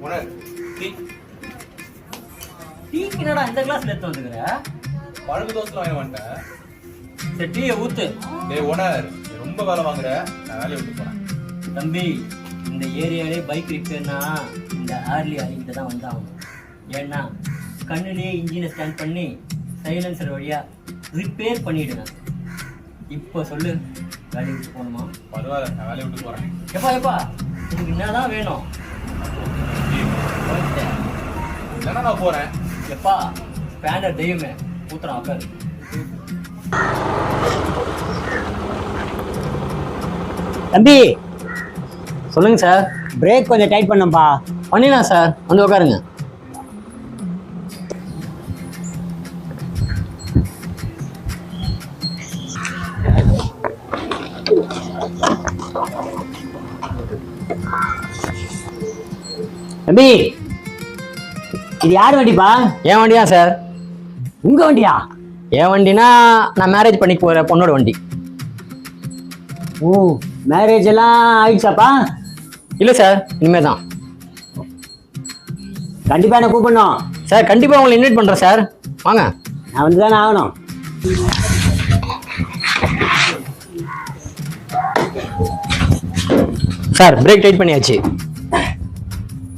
Owner tea. டீக்கு என்னடா இந்த கிளாஸ்ல எடுத்து வந்துக்கிற? பழகு தோசைலாம் வாங்கி வந்துட்டேன். சரி டீயை ஊத்து. டேய் ஓனர், நீ ரொம்ப வேலை வாங்குற, நான் வேலையை விட்டு போறேன். தம்பி, இந்த ஏரியாவிலே பைக் ரிப்பேர்னா இந்த ஆர்லி அலிங்கிட்ட தான் வந்தாகணும். ஏன்னா கண்ணுலேயே இன்ஜினை ஸ்கேன் பண்ணி சைலன்சர் வழியா ரிப்பேர் பண்ணிடுங்க. இப்போ சொல்லு, வேலையை விட்டு போகணுமா? பரவாயில்ல, நான் வேலையை விட்டு போறேன். எப்பா இதுக்கு என்னதான் வேணும்? இல்லைன்னா நான் போறேன். எப்பா ஸ்பேனர் தெய்வமே ஊத்துறான் உட்காரு. தம்பி, சொல்லுங்க சார். பிரேக் கொஞ்சம் டைட் பண்ணப்பா. பண்ணிடலாம் சார், வந்து உட்காருங்க. தம்பி, இது யார் வண்டிப்பா? என் வண்டியா சார்? உங்க வண்டியா? என் வண்டினா நான் மேரேஜ் பண்ணி போகிற பொண்ணோட வண்டி. ஓ, மேரேஜ் எல்லாம் ஆயிடுச்சாப்பா? இல்லை சார், இனிமே தான். கண்டிப்பா என்ன கூப்பிடணும் சார். கண்டிப்பாக உங்களை இன்வைட் பண்ணுறேன் சார், வாங்க. நான் வந்து தானே ஆகணும். சார் பிரேக் டைட் பண்ணியாச்சு.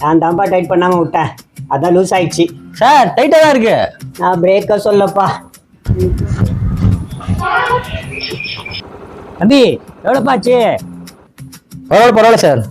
நான் தான்ப்பா டைட் பண்ணாம விட்டேன், அதான் லூஸ் ஆயிடுச்சு. சார் டைட்டாக தான் இருக்கு. நான் பிரேக்க சொல்லப்பா. தம்பி, எவ்வளோப்பா ஆச்சு? பரவாயில்ல சார்.